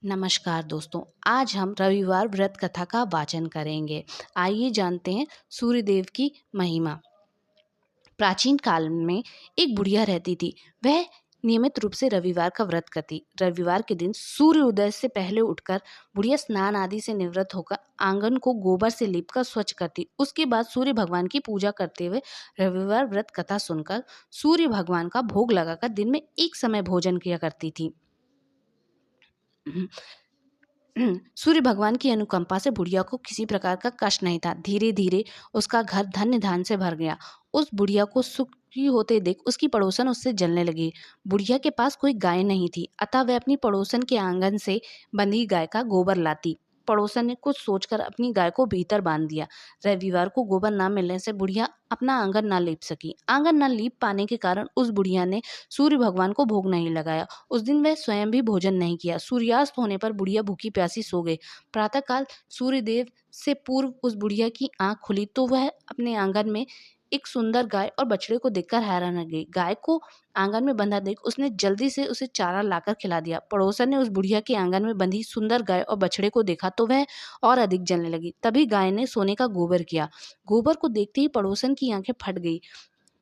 नमस्कार दोस्तों, आज हम रविवार व्रत कथा का वाचन करेंगे। आइए जानते हैं सूर्यदेव की महिमा। प्राचीन काल में एक बुढ़िया रहती थी। वह नियमित रूप से रविवार का व्रत करती। रविवार के दिन सूर्य उदय से पहले उठकर बुढ़िया स्नान आदि से निवृत्त होकर आंगन को गोबर से लीपकर स्वच्छ करती। उसके बाद सूर्य भगवान की पूजा करते हुए रविवार व्रत कथा सुनकर सूर्य भगवान का भोग लगाकर दिन में एक समय भोजन किया करती थी। सूर्य भगवान की अनुकंपा से बुढ़िया को किसी प्रकार का कष्ट नहीं था। धीरे धीरे उसका घर धन्य धान्य से भर गया। उस बुढ़िया को सुखी होते देख उसकी पड़ोसन उससे जलने लगी। बुढ़िया के पास कोई गाय नहीं थी, अतः वह अपनी पड़ोसन के आंगन से बंधी गाय का गोबर लाती। पड़ोसन ने कुछ सोचकर अपनी गाय को भीतर बांध दिया। रविवार को गोबर न मिलने से बुढ़िया अपना आंगन न लीप सकी। आंगन न लीप पाने के कारण उस बुढ़िया ने सूर्य भगवान को भोग नहीं लगाया। उस दिन वह स्वयं भी भोजन नहीं किया। सूर्यास्त होने पर बुढ़िया भूखी प्यासी सो गई। प्रातःकाल सूर्यदेव से पूर्व उस बुढ़िया की आंख खुली तो वह अपने आंगन में एक सुंदर गाय और बछड़े को देखकर हैरान रह गई। गाय को आंगन में बंधा देख उसने जल्दी से उसे चारा लाकर खिला दिया। पड़ोसन ने उस बुढ़िया के आंगन में बंधी सुंदर गाय और बछड़े को देखा तो वह और अधिक जलने लगी। तभी गाय ने सोने का गोबर किया। गोबर को देखते ही पड़ोसन की आंखें फट गई।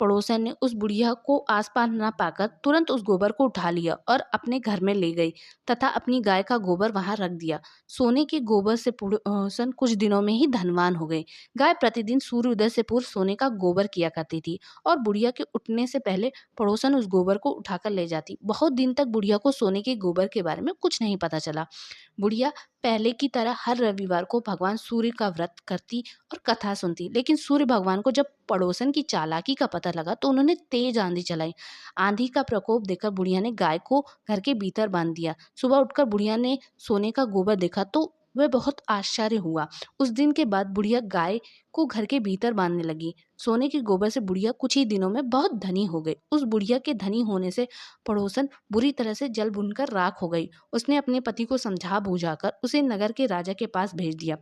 पड़ोसन ने उस बुढ़िया को आसपास न पाकर तुरंत उस गोबर को उठा लिया और अपने घर में ले गई तथा अपनी गाय का गोबर वहां रख दिया। सोने के गोबर से पड़ोसन कुछ दिनों में ही धनवान हो गई। गाय प्रतिदिन सूर्योदय से पूर्व सोने का गोबर किया करती थी और बुढ़िया के उठने से पहले पड़ोसन उस गोबर को उठाकर ले जाती। बहुत दिन तक बुढ़िया को सोने के गोबर के बारे में कुछ नहीं पता चला। बुढ़िया पहले की तरह हर रविवार को भगवान सूर्य का व्रत करती और कथा सुनती। लेकिन सूर्य भगवान को जब पड़ोसन की चालाकी का पता लगा तो उन्होंने तेज आंधी चलाई। आंधी का प्रकोप देखकर बुढ़िया ने गाय को घर के भीतर बांध दिया। सुबह उठकर बुढ़िया ने सोने का गोबर देखा तो वह बहुत आश्चर्य हुआ। उस दिन के बाद बुढ़िया गाय को घर के भीतर बांधने लगी। सोने के गोबर से बुढ़िया कुछ ही दिनों में बहुत धनी हो गई। उस बुढ़िया के धनी होने से पड़ोसन बुरी तरह से जल भुनकर राख हो गई। उसने अपने पति को समझा बुझाकर उसे नगर के राजा के पास भेज दिया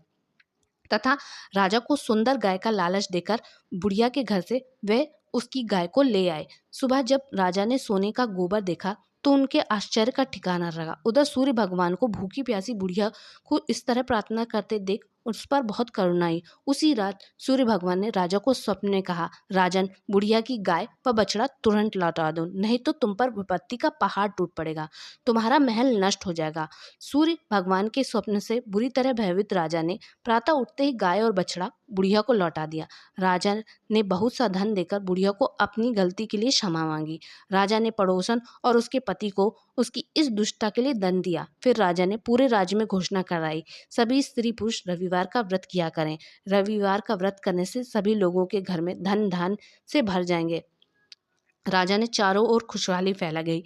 तथा राजा को सुंदर गाय का लालच देकर बुढ़िया के घर से वे उसकी गाय को ले आए। सुबह जब राजा ने सोने का गोबर देखा तो उनके आश्चर्य का ठिकाना रहा। उधर सूर्य भगवान को भूखी प्यासी बुढ़िया को इस तरह प्रार्थना करते देख उस पर बहुत करुणा आई। उसी रात सूर्य भगवान ने राजा को स्वप्न में कहा, राजन, बुढ़िया की गाय व बछड़ा तुरंत लौटा दो, नहीं तो तुम पर विपत्ति का पहाड़ टूट पड़ेगा, तुम्हारा महल नष्ट हो जाएगा। सूर्य भगवान के स्वप्न से बुरी तरह भयभीत राजा ने प्रातः उठते ही गाय और बछड़ा बुढ़िया को लौटा दिया। राजा ने बहुत सा धन देकर बुढ़िया को अपनी गलती के लिए क्षमा मांगी। राजा ने पड़ोसन और उसके पति को उसकी इस दुष्टता के लिए दंड दिया। फिर राजा ने पूरे राज्य में घोषणा कराई, सभी स्त्री पुरुष रविवार का व्रत किया करें। रविवार का व्रत करने से सभी लोगों के घर में धन धान से भर जाएंगे। राजा ने चारों ओर खुशहाली फैला गई।